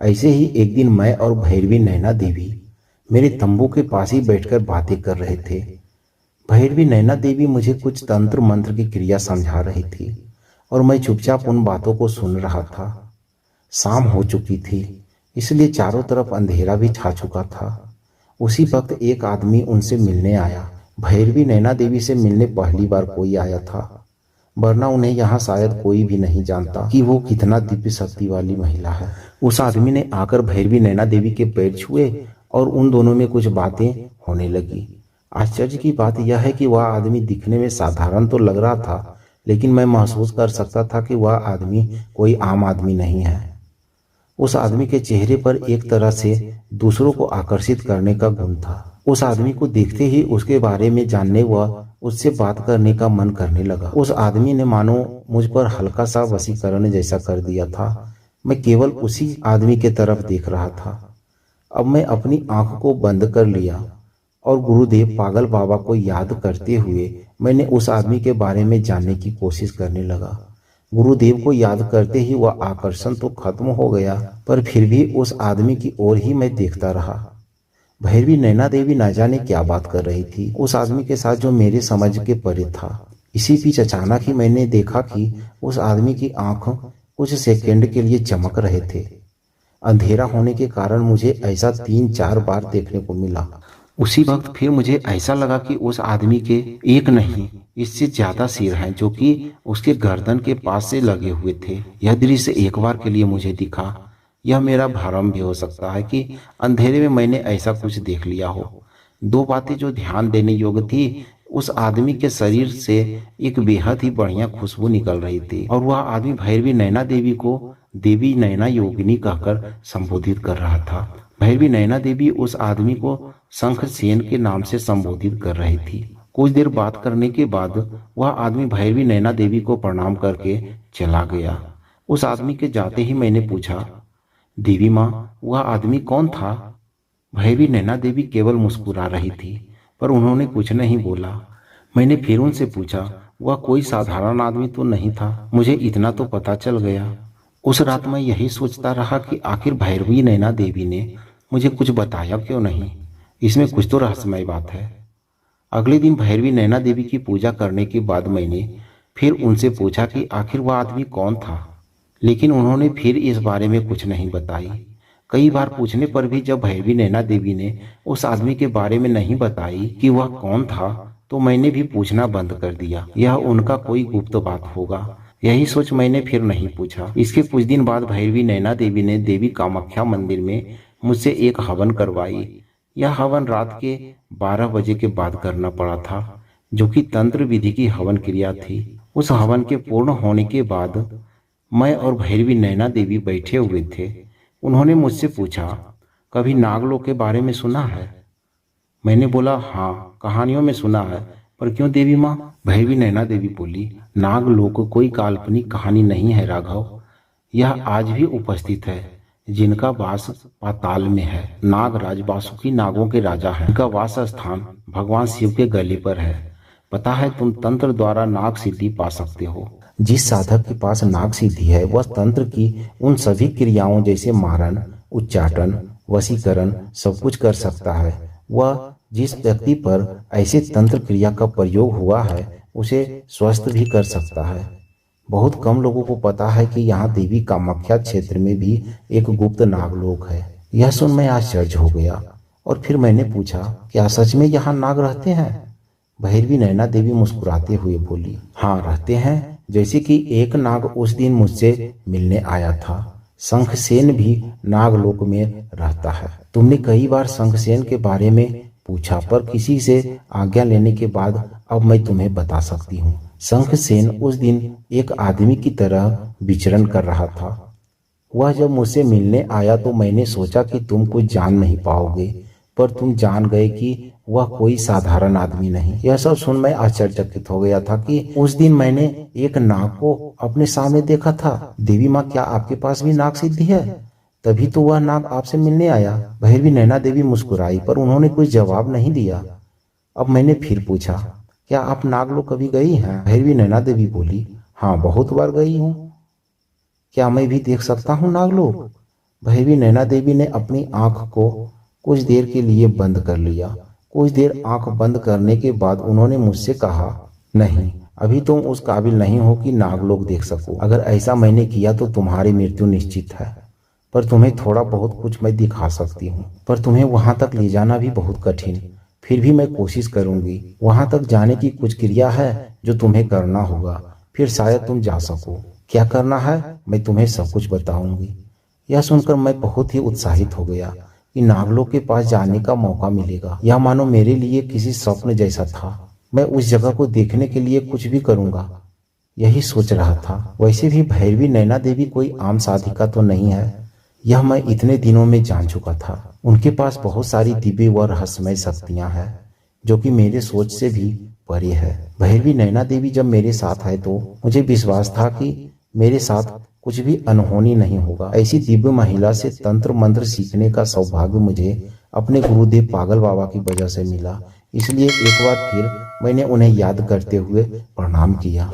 ऐसे ही एक दिन मैं और भैरवी नैना देवी मेरे तंबू के पास ही बैठकर बातें कर रहे थे। भैरवी नैना देवी मुझे कुछ तंत्र मंत्र की क्रिया समझा रही थी और मैं चुपचाप उन बातों को सुन रहा था। शाम हो चुकी थी, इसलिए चारों तरफ अंधेरा भी छा चुका था। उसी वक्त एक आदमी उनसे मिलने आया। भैरवी नैना देवी से मिलने पहली बार कोई आया था, वरना उन्हें यहाँ शायद कोई भी नहीं जानता कि वो कितना दिव्य शक्ति वाली महिला है। उस आदमी ने आकर भैरवी नैना देवी के पैर छुए और उन दोनों में कुछ बातें होने लगी। आश्चर्य की बात यह है कि वह आदमी दिखने में साधारण तो लग रहा था, लेकिन मैं महसूस कर सकता था कि वह आदमी कोई आम आदमी नहीं है। उस आदमी के चेहरे पर एक तरह से दूसरों को आकर्षित करने का गुण था। उस आदमी को देखते ही उसके बारे में जानने व उससे बात करने का मन करने लगा। उस आदमी ने मानो मुझ पर हल्का सा वशीकरण जैसा कर दिया था। मैं केवल उसी आदमी के तरफ देख रहा था। अब मैं अपनी आंख को बंद कर लिया और गुरुदेव पागल बाबा को याद करते हुए मैंने उस आदमी के बारे में जानने की कोशिश करने लगा। गुरुदेव को याद करते ही वह आकर्षण तो खत्म हो गया, पर फिर भी उस आदमी की ओर ही मैं देखता रहा। भैरवी नैना देवी न जाने क्या बात कर रही थी उस आदमी के साथ जो मेरे समझ के परे था। इसी बीच अचानक ही मैंने देखा कि उस आदमी की आंख कुछ सेकंड के लिए चमक रहे थे। अंधेरा होने के कारण मुझे ऐसा 3-4 बार देखने को मिला। उसी वक्त फिर मुझे ऐसा लगा कि उस आदमी के एक नहीं, इससे ज्यादा सिर हैं जो कि उसके गर्दन के पास से लगे हुए थे। यह दृश्य एक बार के लिए मुझे दिखा। यह मेरा भ्रम भी हो सकता है कि अंधेरे में मैंने ऐसा कुछ देख लिया हो। दो बातें जो ध्यान देने योग्य थी, उस आदमी के शरीर से एक बेहद ही बढ़िया खुशबू निकल रही थी और वह आदमी भैरवी नैना देवी को देवी नैना योगिनी कहकर संबोधित कर रहा था। भैरवी नैना देवी उस आदमी को शंख सेन के नाम से संबोधित कर रही थी। कुछ देर बात करने के बाद वह आदमी भैरवी नैना देवी को प्रणाम करके चला गया। उस आदमी के जाते ही मैंने पूछा, देवी माँ, वह आदमी कौन था? भैरवी नैना देवी केवल मुस्कुरा रही थी, पर उन्होंने कुछ नहीं बोला। मैंने फिर उनसे पूछा, वह कोई साधारण आदमी तो नहीं था? मुझे इतना तो पता चल गया। उस रात मैं यही सोचता रहा कि आखिर भैरवी नैना देवी ने मुझे कुछ बताया क्यों नहीं। इसमें कुछ तो रहस्यमय बात है। अगले दिन भैरवी नैना देवी की पूजा करने के बाद मैंने फिर उनसे पूछा कि आखिर वह आदमी कौन था, लेकिन उन्होंने फिर इस बारे में कुछ नहीं बताई। कई बार पूछने पर भी जब भैरवी नैना देवी ने उस आदमी के बारे में नहीं बताई कि वह कौन था, तो मैंने भी पूछना बंद कर दिया। यह उनका कोई गुप्त बात होगा, यही सोच मैंने फिर नहीं पूछा। इसके कुछ दिन बाद भैरवी नैना देवी ने देवी कामाख्या मंदिर में मुझसे एक हवन करवाई। यह हवन रात के 12 बजे के बाद करना पड़ा था, जो कि तंत्र विधि की हवन क्रिया थी। उस हवन के पूर्ण होने के बाद मैं और भैरवी नैना देवी बैठे हुए थे। उन्होंने मुझसे पूछा, कभी नागलोक के बारे में सुना है? मैंने बोला, हाँ, कहानियों में सुना है, पर क्यों देवी माँ? भैरवी नैना देवी बोली, नागलोक कोई काल्पनिक कहानी नहीं है राघव। यह आज भी उपस्थित है, जिनका वास पाताल में है। नागराज वासुकी नागों के राजा हैं। इनका वास स्थान भगवान शिव के गले पर है। पता है, तुम तंत्र द्वारा नाग सिद्धि पा सकते हो। जिस साधक के पास नाग सिद्धि है वह तंत्र की उन सभी क्रियाओं जैसे मारण, उच्चाटन, वशीकरण सब कुछ कर सकता है। वह जिस व्यक्ति पर ऐसे तंत्र क्रिया का प्रयोग हुआ है उसे स्वस्थ भी कर सकता है। बहुत कम लोगों को पता है कि यहाँ देवी कामाख्या क्षेत्र में भी एक गुप्त नागलोक है। यह सुन मैं आश्चर्य हो गया और फिर मैंने पूछा, क्या सच में यहाँ नाग रहते हैं? भैरवी नैना देवी मुस्कुराते हुए बोली, हाँ, रहते हैं। जैसे कि एक नाग उस दिन मुझसे मिलने आया था। शंखसेन भी नागलोक में रहता है। तुमने कई बार शंखसेन के बारे में पूछा, पर किसी से आज्ञा लेने के बाद अब मैं तुम्हें बता सकती हूँ। शंखसेन उस दिन एक आदमी की तरह विचरण कर रहा था। वह जब मुझसे मिलने आया तो मैंने सोचा कि तुम कुछ जान नहीं पाओगे, पर तुम जान गए कि वह कोई साधारण आदमी नहीं। यह सब सुन मैं आश्चर्यचकित हो गया था कि उस दिन मैंने एक नाग को अपने सामने देखा था। देवी माँ, क्या आपके पास भी नाग सिद्धि है? तभी तो वह नाग आपसे मिलने आया। भैरवी नैना देवी मुस्कुराई, पर उन्होंने कुछ जवाब नहीं दिया। अब मैंने फिर पूछा, क्या आप नागलोक कभी गई हैं? भैरवी नैना देवी बोली, हाँ, बहुत बार गई हूँ। क्या मैं भी देख सकता हूँ नागलोक? भैरवी नैना देवी ने अपनी आंख को कुछ देर के लिए बंद कर लिया। कुछ देर आंख बंद करने के बाद उन्होंने मुझसे कहा, नहीं, अभी तुम उस काबिल नहीं हो कि नागलोक देख सको। अगर ऐसा मैंने किया तो तुम्हारी मृत्यु निश्चित है, पर तुम्हें थोड़ा बहुत कुछ मैं दिखा सकती हूँ, पर तुम्हें वहां तक ले जाना भी बहुत कठिन। फिर भी मैं कोशिश करूंगी। वहां तक जाने की कुछ क्रिया है जो तुम्हें करना होगा, फिर शायद तुम जा सको। क्या करना है मैं तुम्हें सब कुछ बताऊंगी। यह सुनकर मैं बहुत ही उत्साहित हो गया कि नागलोक के पास जाने का मौका मिलेगा। यह मानो मेरे लिए किसी स्वप्न जैसा था। मैं उस जगह को देखने के लिए कुछ भी करूंगा, यही सोच रहा था। वैसे भी भैरवी नैना देवी कोई आम साधिका तो नहीं है, यह मैं इतने दिनों में जान चुका था। उनके पास बहुत सारी दिव्य व रहस्यमय शक्तियां हैं जो कि मेरे सोच से भी परे है। भैरवी नैना देवी जब मेरे साथ है तो मुझे विश्वास था कि मेरे साथ कुछ भी अनहोनी नहीं होगा। ऐसी दिव्य महिला से तंत्र मंत्र सीखने का सौभाग्य मुझे अपने गुरुदेव पागल बाबा की वजह से मिला। इसलिए एक बार फिर मैंने उन्हें याद करते हुए प्रणाम किया।